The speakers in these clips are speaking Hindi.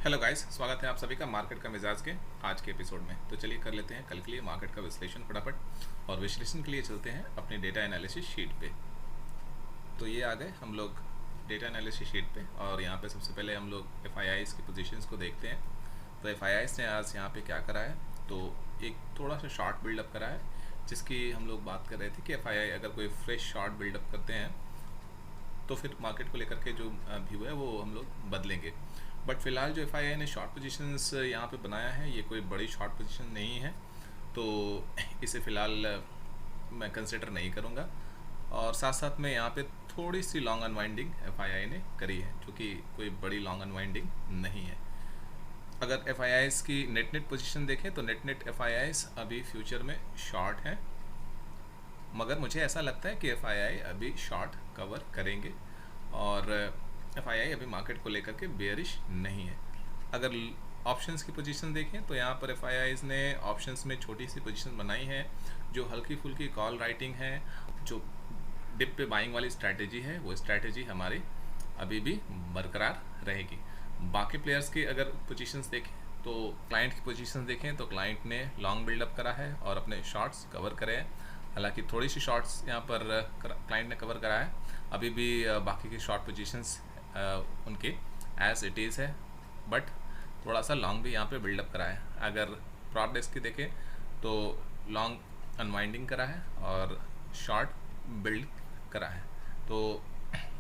हेलो गाइस, स्वागत है आप सभी का मार्केट का मिजाज के आज के एपिसोड में। तो चलिए कर लेते हैं कल के लिए मार्केट का विश्लेषण फटाफट। और विश्लेषण के लिए चलते हैं अपनी डेटा एनालिसिस शीट पे। तो ये आ गए हम लोग डेटा एनालिसिस शीट पे, और यहाँ पे सबसे पहले हम लोग एफआईआईज की पोजीशंस को देखते हैं। तो एफआईआईज ने आज यहाँ पे क्या करा है, तो एक थोड़ा सा शॉर्ट बिल्डअप करा है, जिसकी हम लोग बात कर रहे थे कि एफआईआई अगर कोई फ्रेश शॉर्ट बिल्डअप करते हैं तो फिर मार्केट को लेकर के जो व्यू है वो हम लोग बदलेंगे। बट फिलहाल जो एफआईआई ने शॉर्ट पोजीशंस यहाँ पे बनाया है, ये कोई बड़ी शॉर्ट पोजीशन नहीं है, तो इसे फ़िलहाल मैं कंसिडर नहीं करूँगा। और साथ साथ में यहाँ पे थोड़ी सी लॉन्ग अनवाइंडिंग एफआईआई ने करी है, जो कि कोई बड़ी लॉन्ग अनवाइंडिंग नहीं है। अगर एफआईआईज की नेट पोजीशन देखें तो नेट एफआईआईज अभी फ्यूचर में शॉर्ट हैं, मगर मुझे ऐसा लगता है कि एफआईआई अभी शॉर्ट कवर करेंगे और एफआईआई अभी मार्केट को लेकर के बेयरिश नहीं है। अगर ऑप्शंस की पोजीशन देखें तो यहाँ पर एफआईआईज ने ऑप्शंस में छोटी सी पोजीशन बनाई है, जो हल्की फुल्की कॉल राइटिंग है, जो डिप पे बाइंग वाली स्ट्रैटेजी है, वो स्ट्रैटेजी हमारी अभी भी बरकरार रहेगी। बाकी प्लेयर्स की अगर पोजीशंस देखें तो क्लाइंट की पोजीशंस देखें तो क्लाइंट ने लॉन्ग बिल्डअप करा है और अपने शॉर्ट्स कवर करे हैं। हालांकि थोड़ी सी शॉर्ट्स यहाँ पर क्लाइंट ने कवर करा है, अभी भी बाकी की शॉर्ट पोजीशंस उनके एज इट इज़ है, बट थोड़ा सा लॉन्ग भी यहाँ पे बिल्डअप करा है। अगर प्रॉप डेस्क की देखें तो लॉन्ग अनवाइंडिंग करा है और शॉर्ट बिल्ड करा है। तो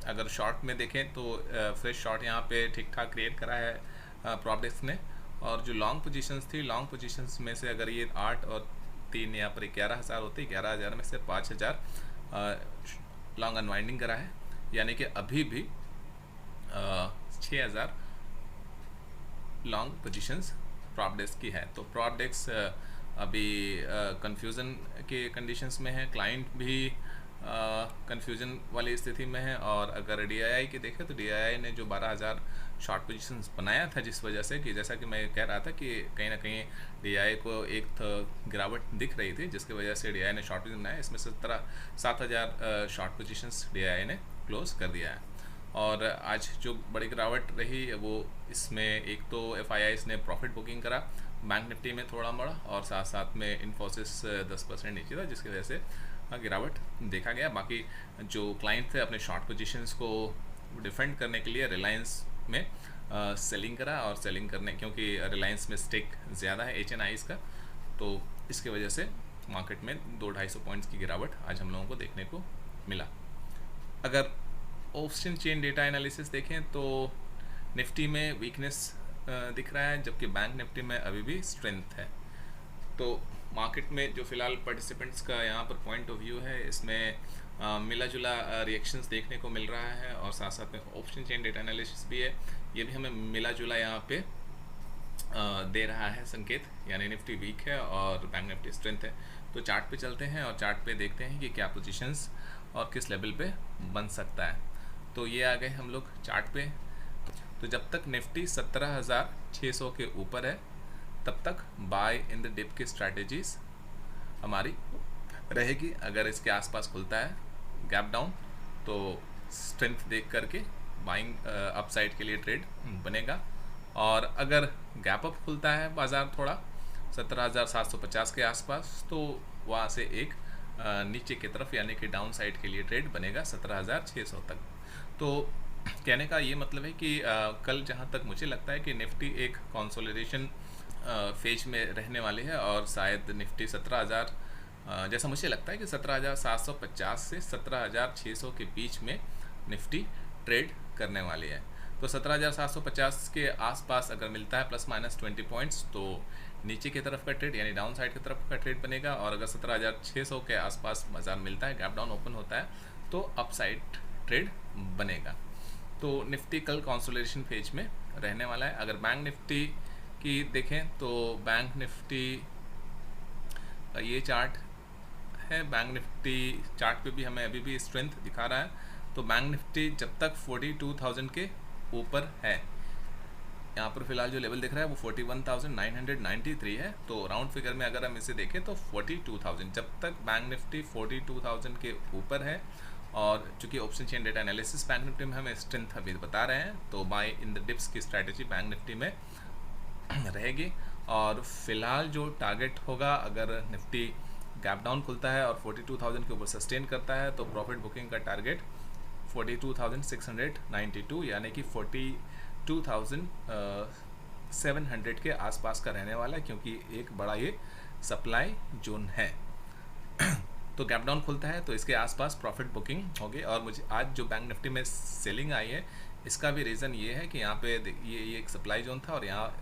अगर शॉर्ट में देखें तो फ्रेश शॉर्ट यहाँ पे ठीक ठाक क्रिएट करा है प्रॉप डेस्क ने। और जो लॉन्ग पोजीशंस थी, लॉन्ग पोजीशंस में से अगर ये 8 और 3 यहाँ पर 11,000 होती, 11,000 में से 5,000 लॉन्ग अनवाइंडिंग करा है, यानी कि अभी भी 6,000 लॉन्ग पोजीशंस प्रॉप डेस्क की है। तो प्रॉप डेस्क अभी कंफ्यूजन के कंडीशंस में है, क्लाइंट भी कंफ्यूजन वाली स्थिति में है। और अगर डीआईआई की देखें तो डीआईआई ने जो 12,000 शॉर्ट पोजीशंस बनाया था, जिस वजह से कि जैसा कि मैं कह रहा था कि कहीं ना कहीं डीआईआई को एक गिरावट दिख रही थी, जिसकी वजह से डीआईआई ने शॉर्ट पोजीशन बनाया। इसमें से 7,000 शॉर्ट पोजीशंस डीआईआई ने क्लोज कर दिया है। और आज जो बड़ी गिरावट रही वो इसमें एक तो एफआईआईज ने प्रॉफिट बुकिंग करा, बैंक निफ्टी में थोड़ा मोड़ा, और साथ साथ में इन्फोसिस 10% नीचे था, जिसकी वजह से गिरावट देखा गया। बाकी जो क्लाइंट थे अपने शॉर्ट पोजीशंस को डिफेंड करने के लिए रिलायंस में सेलिंग करा, और सेलिंग करने क्योंकि रिलायंस में स्टेक ज़्यादा है एचएनआईज का, तो इसके वजह से मार्केट में 200-250 पॉइंट्स की गिरावट आज हम लोगों को देखने को मिला। अगर ऑप्शन चेन डेटा एनालिसिस देखें तो निफ्टी में वीकनेस दिख रहा है, जबकि बैंक निफ्टी में अभी भी स्ट्रेंथ है। तो मार्केट में जो फिलहाल पार्टिसिपेंट्स का यहाँ पर पॉइंट ऑफ व्यू है, इसमें मिला जुला रिएक्शंस देखने को मिल रहा है, और साथ साथ में ऑप्शन चेन डेटा एनालिसिस भी है, ये भी हमें मिला जुला यहाँ पे दे रहा है संकेत, यानी निफ्टी वीक है और बैंक निफ्टी स्ट्रेंथ है। तो चार्ट पे चलते हैं और चार्ट पे देखते हैं कि क्या पोजीशंस और किस लेवल पे बन सकता है। तो ये आ गए हम लोग चार्ट पे। तो जब तक निफ्टी 17,600 के ऊपर है तब तक बाय इन द डिप की स्ट्रैटेजीज हमारी रहेगी। अगर इसके आसपास खुलता है गैप डाउन तो स्ट्रेंथ देख करके बाइंग अपसाइड के लिए ट्रेड बनेगा, और अगर गैप अप खुलता है बाज़ार थोड़ा 17,750 के आसपास, तो वहाँ से एक नीचे की तरफ यानी कि डाउन साइड के लिए ट्रेड बनेगा 17,600 तक। तो कहने का ये मतलब है कि कल जहाँ तक मुझे लगता है कि निफ्टी एक कंसोलिडेशन फेज में रहने वाली है, और शायद निफ्टी 17,000 जैसा मुझे लगता है कि 17,750 से 17,600 के बीच में निफ्टी ट्रेड करने वाली है। तो 17,750 के आसपास अगर मिलता है ±20 पॉइंट्स, तो नीचे की तरफ का ट्रेड यानी डाउन साइड की तरफ का ट्रेड बनेगा, और अगर 17,600 के आसपास बाजार मिलता है, गैप डाउन ओपन होता है, तो अपसाइड ट्रेड बनेगा। तो निफ्टी कल कंसोलिडेशन फेज में रहने वाला है। अगर बैंक निफ्टी की देखें तो बैंक निफ्टी का ये चार्ट है, बैंक निफ्टी चार्ट पे भी हमें अभी भी स्ट्रेंथ दिखा रहा है। तो बैंक निफ्टी जब तक 42,000 के ऊपर है, यहाँ पर फिलहाल जो लेवल दिख रहा है वो 41,993 है। तो राउंड फिगर में अगर हम इसे देखें तो 42,000, जब तक बैंक निफ्टी 42,000 के ऊपर है और चूंकि option chain data analysis bank Nifty में हमें स्ट्रेंथ अभी बता रहे हैं, तो बाय इन द डिप्स की स्ट्रैटेजी बैंक निफ्टी में रहेगी। और फिलहाल जो टारगेट होगा, अगर निफ्टी गैप डाउन खुलता है और 42,000 के ऊपर सस्टेन करता है तो प्रॉफिट बुकिंग का टारगेट 42,692 यानी कि 42,700 के आसपास का रहने वाला है, क्योंकि एक बड़ा ये सप्लाई जोन है। तो गैप डाउन खुलता है तो इसके आसपास प्रॉफिट बुकिंग होगी। और मुझे आज जो बैंक निफ्टी में सेलिंग आई है, इसका भी रीज़न ये है कि यहाँ पे ये एक सप्लाई जोन था और यहाँ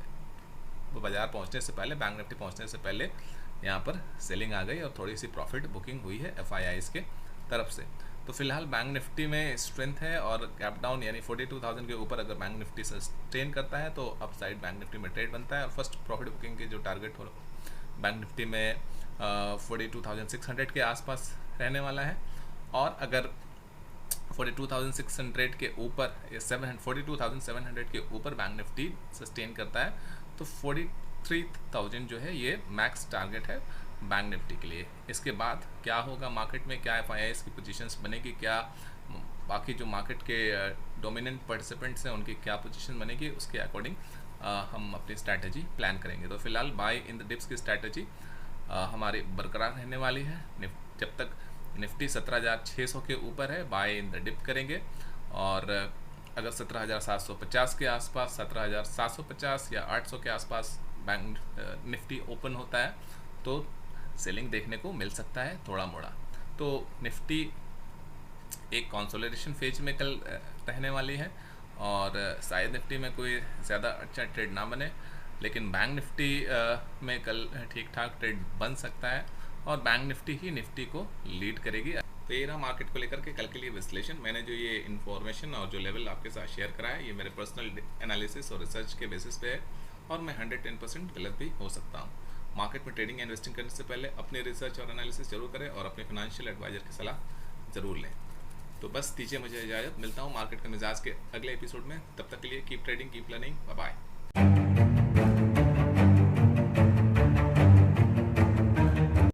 बाज़ार पहुँचने से पहले, बैंक निफ्टी पहुँचने से पहले यहाँ पर सेलिंग आ गई और थोड़ी सी प्रॉफिट बुकिंग हुई है FIIs के तरफ से। तो फिलहाल बैंक निफ्टी में स्ट्रेंथ है और गैप डाउन यानी 42,000 के ऊपर अगर बैंक निफ्टी सस्टेन करता है तो अप साइड बैंक निफ्टी में ट्रेड बनता है। और फर्स्ट प्रॉफिट बुकिंग के जो टारगेट हो बैंक निफ्टी में 42,600 के आसपास रहने वाला है। और अगर 42,600 के ऊपर या 42,700 के ऊपर बैंक निफ्टी सस्टेन करता है तो 43,000 जो है ये मैक्स टारगेट है बैंक निफ्टी के लिए। इसके बाद क्या होगा मार्केट में, क्या FIIs की पोजीशंस बनेगी, क्या बाकी जो मार्केट के डोमिनेंट पार्टिसिपेंट्स हैं उनकी क्या पोजीशन बनेगी, उसके अकॉर्डिंग हम अपनी स्ट्रैटेजी प्लान करेंगे। तो फिलहाल बाय इन द डिप्स की स्ट्रैटेजी हमारी बरकरार रहने वाली है। जब तक निफ्टी 17,600 के ऊपर है बाय इन द डिप करेंगे, और अगर 17,750 के आसपास, 17,750 या 800 के आसपास बैंक निफ्टी ओपन होता है तो सेलिंग देखने को मिल सकता है थोड़ा मोड़ा। तो निफ्टी एक कंसोलिडेशन फेज में कल रहने वाली है और शायद निफ्टी में कोई ज़्यादा अच्छा ट्रेड ना बने, लेकिन बैंक निफ्टी में कल ठीक ठाक ट्रेड बन सकता है और बैंक निफ्टी ही निफ्टी को लीड करेगी। तो ये रहा मार्केट को लेकर के कल के लिए विश्लेषण। मैंने जो ये इन्फॉर्मेशन और जो लेवल आपके साथ शेयर करा है, ये मेरे पर्सनल एनालिसिस और रिसर्च के बेसिस पे है और मैं 110% गलत भी हो सकता हूँ। मार्केट में ट्रेडिंग इन्वेस्टिंग करने से पहले अपने रिसर्च और एनालिसिस जरूर करें और अपने फाइनेंशियल एडवाइजर की सलाह ज़रूर लें। तो बस दीजिए मुझे इजाज़त, मिलता हूँ मार्केट के मिजाज के अगले एपिसोड में। तब तक के लिए keep trading, keep learning, bye bye.